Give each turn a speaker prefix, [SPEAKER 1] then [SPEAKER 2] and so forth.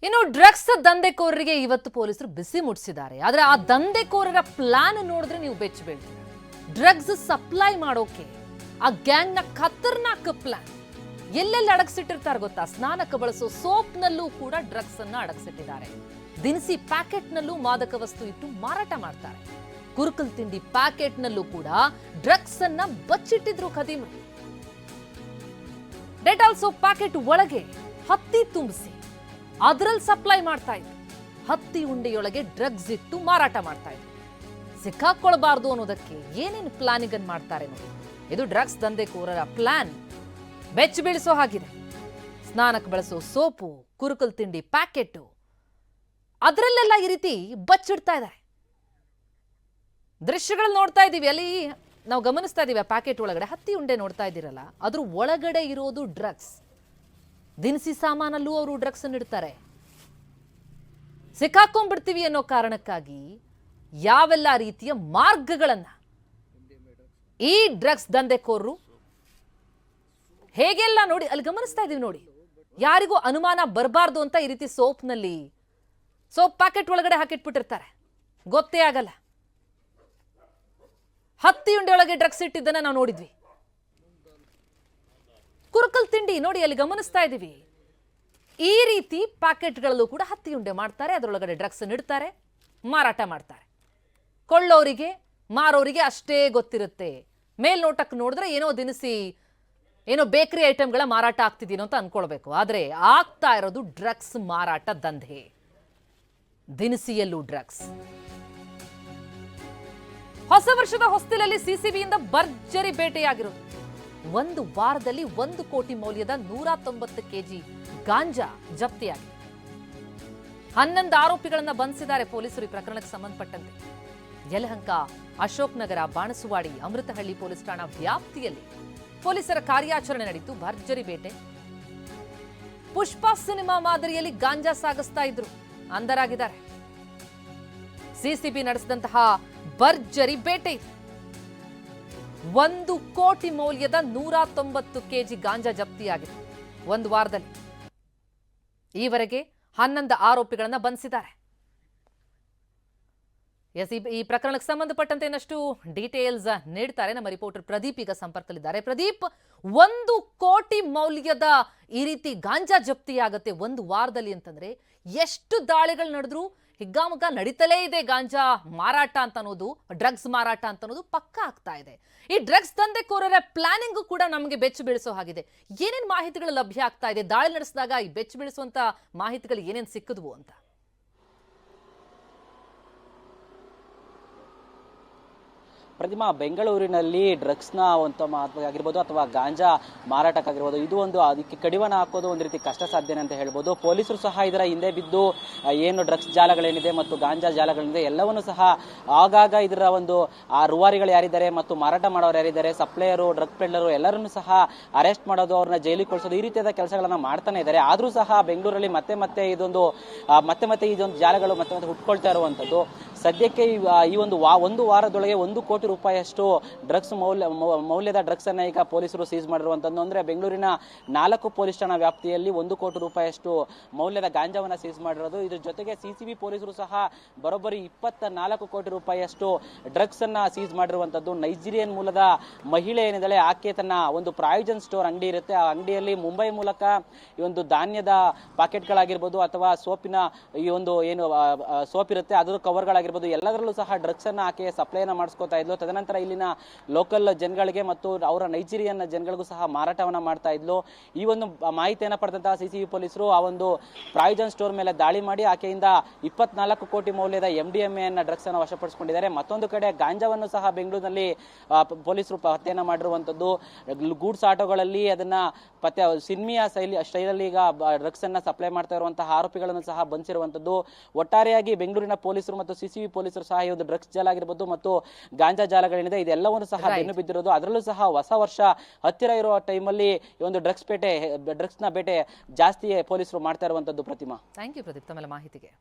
[SPEAKER 1] ಇನ್ನು ಡ್ರಗ್ಸ್ ದಂಧೆಕೋರರಿಗೆ ಇವತ್ತು ಪೊಲೀಸರು ಬಿಸಿ ಮುಟ್ಟಿಸಿದ್ದಾರೆ. ಆದರೆ ಆ ದಂಧೆಕೋರರ ಪ್ಲಾನ್ ನೋಡಿದ್ರೆ ನೀವು ಬೆಚ್ಚಿ ಬೀಳ್ತೀರ. ಡ್ರಗ್ಸ್ ಸಪ್ಲೈ ಮಾಡೋಕೆ ಆ ಗ್ಯಾಂಗ್ನ ಖತರ್ನಾಕ್ ಪ್ಲಾನ್ ಎಲ್ಲೆಲ್ಲಿ ಅಡಗಿಸಿಟ್ಟಿರ್ತಾರೆ ಗೊತ್ತಾ? ಸ್ನಾನಕ್ಕೆ ಬಳಸೋ ಸೋಪ್ನಲ್ಲೂ ಕೂಡ ಡ್ರಗ್ಸ್ ಅನ್ನ ಅಡಗಿಸಿಟ್ಟಿದ್ದಾರೆ. ದಿನಸಿ ಪ್ಯಾಕೆಟ್ನಲ್ಲೂ ಮಾದಕ ವಸ್ತು ಇಟ್ಟು ಮಾರಾಟ ಮಾಡ್ತಾರೆ. ಕುರುಕಲ್ ತಿಂಡಿ ಪ್ಯಾಕೆಟ್ನಲ್ಲೂ ಕೂಡ ಡ್ರಗ್ಸ್ ಅನ್ನ ಬಚ್ಚಿಟ್ಟಿದ್ರು ಖದೀಮರು. ಡೆಟಾಲ್ ಸೋಪ್ ಪ್ಯಾಕೆಟ್ ಒಳಗೆ ಹತ್ತಿ ತುಂಬಿಸಿ ಅದರಲ್ಲಿ ಸಪ್ಲೈ ಮಾಡ್ತಾ ಇದ್ರು. ಹತ್ತಿ ಉಂಡೆಯೊಳಗೆ ಡ್ರಗ್ಸ್ ಇಟ್ಟು ಮಾರಾಟ ಮಾಡ್ತಾ ಇದ್ರು. ಸಿಕ್ಕಾಕೊಳ್ಬಾರ್ದು ಅನ್ನೋದಕ್ಕೆ ಏನೇನು ಪ್ಲಾನಿಂಗ್ ಅನ್ನು ಮಾಡ್ತಾರೆ ನೋಡಿ. ಇದು ಡ್ರಗ್ಸ್ ದಂಧೆಕೋರರ ಪ್ಲಾನ್ ಬೆಚ್ಚ ಬೀಳಿಸೋ ಹಾಗಿದೆ. ಸ್ನಾನಕ್ಕೆ ಬಳಸೋ ಸೋಪು, ಕುರುಕಲ್ ತಿಂಡಿ ಪ್ಯಾಕೆಟ್ ಅದರಲ್ಲೆಲ್ಲ ಈ ರೀತಿ ಬಚ್ಚಿಡ್ತಾ ಇದ್ದಾರೆ. ದೃಶ್ಯಗಳು ನೋಡ್ತಾ ಇದೀವಿ. ಅಲ್ಲಿ ನಾವು ಗಮನಿಸ್ತಾ ಇದೀವಿ, ಆ ಪ್ಯಾಕೆಟ್ ಒಳಗಡೆ ಹತ್ತಿ ಉಂಡೆ ನೋಡ್ತಾ ಇದ್ದೀರಲ್ಲ, ಅದ್ರ ಒಳಗಡೆ ಇರೋದು ಡ್ರಗ್ಸ್. ದಿನಸಿ ಸಾಮಾನಲ್ಲೂ ಅವರು ಡ್ರಗ್ಸ್ ಅನ್ನು ಇಡ್ತಾರೆ. ಸಿಕ್ಕಾಕೊಂಡ್ಬಿಡ್ತೀವಿ ಅನ್ನೋ ಕಾರಣಕ್ಕಾಗಿ ಯಾವೆಲ್ಲ ರೀತಿಯ ಮಾರ್ಗಗಳನ್ನ ಈ ಡ್ರಗ್ಸ್ ದಂಧೆಕೋರರು ಹೇಗೆಲ್ಲ ನೋಡಿ ಅಲ್ಲಿ ಗಮನಿಸ್ತಾ ಇದೀವಿ ನೋಡಿ. ಯಾರಿಗೂ ಅನುಮಾನ ಬರಬಾರ್ದು ಅಂತ ಈ ರೀತಿ ಸೋಪ್ ಪ್ಯಾಕೆಟ್ ಒಳಗಡೆ ಹಾಕಿಟ್ಬಿಟ್ಟಿರ್ತಾರೆ, ಗೊತ್ತೇ ಆಗಲ್ಲ. ಹತ್ತಿ ಉಂಡೆ ಒಳಗೆ ಡ್ರಗ್ಸ್ ಇಟ್ಟಿದ್ದನ್ನ ನಾವು ನೋಡಿದ್ವಿ. ಕುರುಕಲ್ ತಿಂಡಿ ನೋಡಿ ಅಲ್ಲಿ ಗಮನಿಸ್ತಾ ಇದೀವಿ. ಈ ರೀತಿ ಪ್ಯಾಕೆಟ್ಗಳಲ್ಲೂ ಕೂಡ ಹತ್ತಿ ಉಂಡೆ ಮಾಡ್ತಾರೆ, ಅದರೊಳಗಡೆ ಡ್ರಗ್ಸ್ ಇಡ್ತಾರೆ, ಮಾರಾಟ ಮಾಡ್ತಾರೆ. ಕೊಳ್ಳೋರಿಗೆ ಮಾರೋರಿಗೆ ಅಷ್ಟೇ ಗೊತ್ತಿರುತ್ತೆ. ಮೇಲ್ನೋಟಕ್ಕೆ ನೋಡಿದ್ರೆ ಏನೋ ದಿನಸಿ, ಏನೋ ಬೇಕರಿ ಐಟಮ್ಗಳ ಮಾರಾಟ ಆಗ್ತಿದ್ದೀನೋ ಅಂತ ಅನ್ಕೊಳ್ಬೇಕು. ಆದ್ರೆ ಆಗ್ತಾ ಇರೋದು ಡ್ರಗ್ಸ್ ಮಾರಾಟ ದಂಧೆ. ದಿನಸಿಯಲ್ಲೂ ಡ್ರಗ್ಸ್. ಹೊಸ ವರ್ಷದ ಹೊಸ್ತಿಲಲ್ಲಿ ಸಿಸಿಬಿಯಿಂದ ಭರ್ಜರಿ ಬೇಟೆಯಾಗಿರೋದು. ಒಂದು ವಾರದಲ್ಲಿ 1 ಕೋಟಿ ಮೌಲ್ಯದ 190 ಕೆಜಿ ಗಾಂಜಾ ಜಪ್ತಿಯಾಗಿದೆ. 11 ಆರೋಪಿಗಳನ್ನ ಬಂಧಿಸಿದ್ದಾರೆ ಪೊಲೀಸರು. ಈ ಪ್ರಕರಣಕ್ಕೆ ಸಂಬಂಧಪಟ್ಟಂತೆ ಯಲಹಂಕ, ಅಶೋಕ್ ನಗರ, ಬಾಣಸುವಾಡಿ, ಅಮೃತಹಳ್ಳಿ ಪೊಲೀಸ್ ಠಾಣಾ ವ್ಯಾಪ್ತಿಯಲ್ಲಿ ಪೊಲೀಸರ ಕಾರ್ಯಾಚರಣೆ ನಡೆಯಿತು. ಭರ್ಜರಿ ಬೇಟೆ. ಪುಷ್ಪ ಸಿನಿಮಾ ಮಾದರಿಯಲ್ಲಿ ಗಾಂಜಾ ಸಾಗಿಸ್ತಾ ಇದ್ರು ಅಂಧರಾಗಿದ್ದಾರೆ. ಸಿಸಿಬಿ ನಡೆಸಿದಂತಹ ಭರ್ಜರಿ ಬೇಟೆ ಇದು. 1 ಕೋಟಿ ಮೌಲ್ಯದ 190 ಕೆಜಿ ಗಾಂಜಾ ಜಪ್ತಿಯಾಗಿದೆ ಒಂದು ವಾರದಲ್ಲಿ. ಈವರೆಗೆ 11 ಆರೋಪಿಗಳನ್ನ ಬಂಧಿಸಿದ್ದಾರೆ. ಈ ಪ್ರಕರಣಕ್ಕೆ ಸಂಬಂಧಪಟ್ಟಂತೆ ಇನ್ನಷ್ಟು ಡೀಟೇಲ್ಸ್ ನೀಡ್ತಾರೆ ನಮ್ಮ ರಿಪೋರ್ಟರ್ ಪ್ರದೀಪ್. ಈಗ ಸಂಪರ್ಕದಲ್ಲಿದ್ದಾರೆ. ಪ್ರದೀಪ್, 1 ಕೋಟಿ ಮೌಲ್ಯದ ಈ ರೀತಿ ಗಾಂಜಾ ಜಪ್ತಿಯಾಗತ್ತೆ ಒಂದು ವಾರದಲ್ಲಿ ಅಂತಂದ್ರೆ ಎಷ್ಟು ದಾಳಿಗಳು ನಡೆದ್ರು ಹಿಗ್ಗಾಮುಗ್ಗ ನಡೀತಲೇ ಇದೆ. ಗಾಂಜಾ ಮಾರಾಟ ಅಂತ ಅನ್ನೋದು, ಡ್ರಗ್ಸ್ ಮಾರಾಟ ಅಂತ ಅನ್ನೋದು ಪಕ್ಕ ಆಗ್ತಾ ಇದೆ. ಈ ಡ್ರಗ್ಸ್ ದಂಧೆಕೋರರ ಪ್ಲಾನಿಂಗ್ ಕೂಡ ನಮಗೆ ಬೆಚ್ಚು ಬೀಳಿಸೋ ಹಾಗಿದೆ. ಏನೇನು ಮಾಹಿತಿಗಳು ಲಭ್ಯ ಆಗ್ತಾ ಇದೆ? ದಾಳಿ ನಡೆಸಿದಾಗ ಈ ಬೆಚ್ಚು ಬೀಳಿಸುವಂತ ಮಾಹಿತಿಗಳು ಏನೇನು ಸಿಕ್ಕಿದ್ವು ಅಂತ?
[SPEAKER 2] ಪ್ರತಿಮಾ, ಬೆಂಗಳೂರಿನಲ್ಲಿ ಡ್ರಗ್ಸ್ನ ಒಂದು ಆಗಿರ್ಬೋದು ಅಥವಾ ಗಾಂಜಾ ಮಾರಾಟಕ್ಕಾಗಿರ್ಬೋದು, ಇದು ಒಂದು ಅದಕ್ಕೆ ಕಡಿವಾಣ ಹಾಕೋದು ಒಂದು ರೀತಿ ಕಷ್ಟ ಸಾಧ್ಯನೇ ಅಂತ ಹೇಳ್ಬೋದು. ಪೊಲೀಸರು ಸಹ ಇದರ ಹಿಂದೆ ಬಿದ್ದು ಏನು ಡ್ರಗ್ಸ್ ಜಾಲಗಳೇನಿದೆ ಮತ್ತು ಗಾಂಜಾ ಜಾಲಗಳೇನಿದೆ ಎಲ್ಲವನ್ನೂ ಸಹ ಆಗಾಗ ಇದರ ಒಂದು ಆ ರೂವಾರಿಗಳು ಯಾರಿದ್ದಾರೆ ಮತ್ತು ಮಾರಾಟ ಮಾಡೋರು ಯಾರಿದ್ದಾರೆ, ಸಪ್ಲೈಯರು, ಡ್ರಗ್ ಪೆಡ್ಲರು ಎಲ್ಲರನ್ನೂ ಸಹ ಅರೆಸ್ಟ್ ಮಾಡೋದು, ಅವ್ರನ್ನ ಜೈಲಿಗೆ ಕಳಿಸೋದು, ಈ ರೀತಿಯಾದ ಕೆಲಸಗಳನ್ನ ಮಾಡ್ತಾನೆ ಇದ್ದಾರೆ. ಆದರೂ ಸಹ ಬೆಂಗಳೂರಲ್ಲಿ ಮತ್ತೆ ಇದೊಂದು ಜಾಲಗಳು ಮತ್ತೆ ಹುಟ್ಕೊಳ್ತಾ ಇರುವಂಥದ್ದು. ಸದ್ಯಕ್ಕೆ ಈ ಒಂದು ವಾರದೊಳಗೆ 1 ಕೋಟಿ ರೂಪಾಯಿಯಷ್ಟು ಡ್ರಗ್ಸ್ ಮೌಲ್ಯದ ಡ್ರಗ್ಸ್ ಅನ್ನ ಈಗ ಪೊಲೀಸರು ಸೀಸ್ ಮಾಡಿರುವಂತದ್ದು. ಅಂದ್ರೆ ಬೆಂಗಳೂರಿನ 4 ಪೊಲೀಸ್ ಠಾಣಾ ವ್ಯಾಪ್ತಿಯಲ್ಲಿ 1 ಕೋಟಿ ರೂಪಾಯಿಯಷ್ಟು ಮೌಲ್ಯದ ಗಾಂಜಾವನ್ನ ಸೀಸ್ ಮಾಡಿರೋದು. ಇದ್ರ ಜೊತೆಗೆ ಸಿಸಿಬಿ ಪೊಲೀಸರು ಸಹ ಬರೋಬ್ಬರಿ 24 ಕೋಟಿ ರೂಪಾಯಿಯಷ್ಟು ಡ್ರಗ್ಸ್ ಅನ್ನ ಸೀಸ್ ಮಾಡಿರುವಂತದ್ದು. ನೈಜೀರಿಯನ್ ಮೂಲದ ಮಹಿಳೆ ಏನಿದ್ದಾಳೆ, ಆಕೆ ತನ್ನ ಒಂದು ಪ್ರಾವಿಜನ್ ಸ್ಟೋರ್ ಅಂಗಡಿ ಇರುತ್ತೆ, ಆ ಅಂಗಡಿಯಲ್ಲಿ ಮುಂಬೈ ಮೂಲಕ ಈ ಒಂದು ಧಾನ್ಯದ ಪಾಕೆಟ್ಗಳಾಗಿರ್ಬೋದು ಅಥವಾ ಸೋಪಿನ ಈ ಒಂದು ಏನು ಸೋಪ್ ಇರುತ್ತೆ ಅದರ ಕವರ್ಗಳಾಗಿರ್ಬೋದು ಎಲ್ಲದರಲ್ಲೂ ಸಹ ಡ್ರಗ್ಸ್ ಅನ್ನ ಆಕೆ ಸಪ್ಲೈನ ಮಾಡಿಸ್ಕೊತಾ ಇದ್ಲು. ತದನಂತರ ಇಲ್ಲಿನ ಲೋಕಲ್ ಜನಗಳಿಗೆ ಮತ್ತು ಅವರ ನೈಜೀರಿಯನ್ ಜನಗಳಿಗೂ ಸಹ ಮಾರಾಟವನ್ನ ಮಾಡ್ತಾ ಇದ್ಲು. ಈ ಒಂದು ಮಾಹಿತಿಯನ್ನು ಪಡೆದಂತಹ ಸಿಸಿಬಿ ಪೊಲೀಸರು ಆ ಒಂದು ಪ್ರಾವಿಜನ್ ಸ್ಟೋರ್ ಮೇಲೆ ದಾಳಿ ಮಾಡಿ ಆಕೆಯಿಂದ 24 ಕೋಟಿ ಮೌಲ್ಯದ MDMA ಡ್ರಗ್ಸ್ ಅನ್ನು ವಶಪಡಿಸಿಕೊಂಡಿದ್ದಾರೆ. ಮತ್ತೊಂದು ಕಡೆ ಗಾಂಜಾವನ್ನು ಸಹ ಬೆಂಗಳೂರಿನಲ್ಲಿ ಪೊಲೀಸರು ಪತ್ತೆಯನ್ನ ಮಾಡಿರುವಂತದ್ದು. ಗೂಡ್ಸ್ ಆಟೋಗಳಲ್ಲಿ ಅದನ್ನ ಪತ್ತೆ ಸಿನಿಮಿಯ ಸ್ಟೈಲಲ್ಲಿ ಈಗ ಡ್ರಗ್ಸ್ ಅನ್ನ ಸಪ್ಲೈ ಮಾಡ್ತಾ ಇರುವಂತಹ ಆರೋಪಿಗಳನ್ನು ಸಹ ಬಂಧಿಸಿರುವಂತದ್ದು. ಒಟ್ಟಾರೆಯಾಗಿ ಬೆಂಗಳೂರಿನ ಪೊಲೀಸರು ಮತ್ತು ಸಿಸಿಬಿ ಪೊಲೀಸರು ಸಹ ಈ ಒಂದು ಡ್ರಗ್ಸ್ ಜಾಲ ಆಗಿರ್ಬೋದು ಮತ್ತು ಗಾಂಜಾ ಜಾಲಗಳೇನಿದೆ ಇದೆಲ್ಲವನ್ನು ಸಹ ಬೆನ್ನು ಬಿದ್ದಿರೋದು. ಅದರಲ್ಲೂ ಸಹ ಹೊಸ ವರ್ಷ ಹತ್ತಿರ ಇರುವ ಟೈಮಲ್ಲಿ ಈ ಒಂದು ಡ್ರಗ್ಸ್ನ ಬೇಟೆ ಜಾಸ್ತಿ ಪೊಲೀಸರು ಮಾಡ್ತಾ ಇರುವಂತದ್ದು. ಪ್ರತಿಮಾ,
[SPEAKER 1] ಥ್ಯಾಂಕ್ ಯು ಪ್ರದೀಪ್ ತಮ್ಮ ಮಾಹಿತಿಗೆ.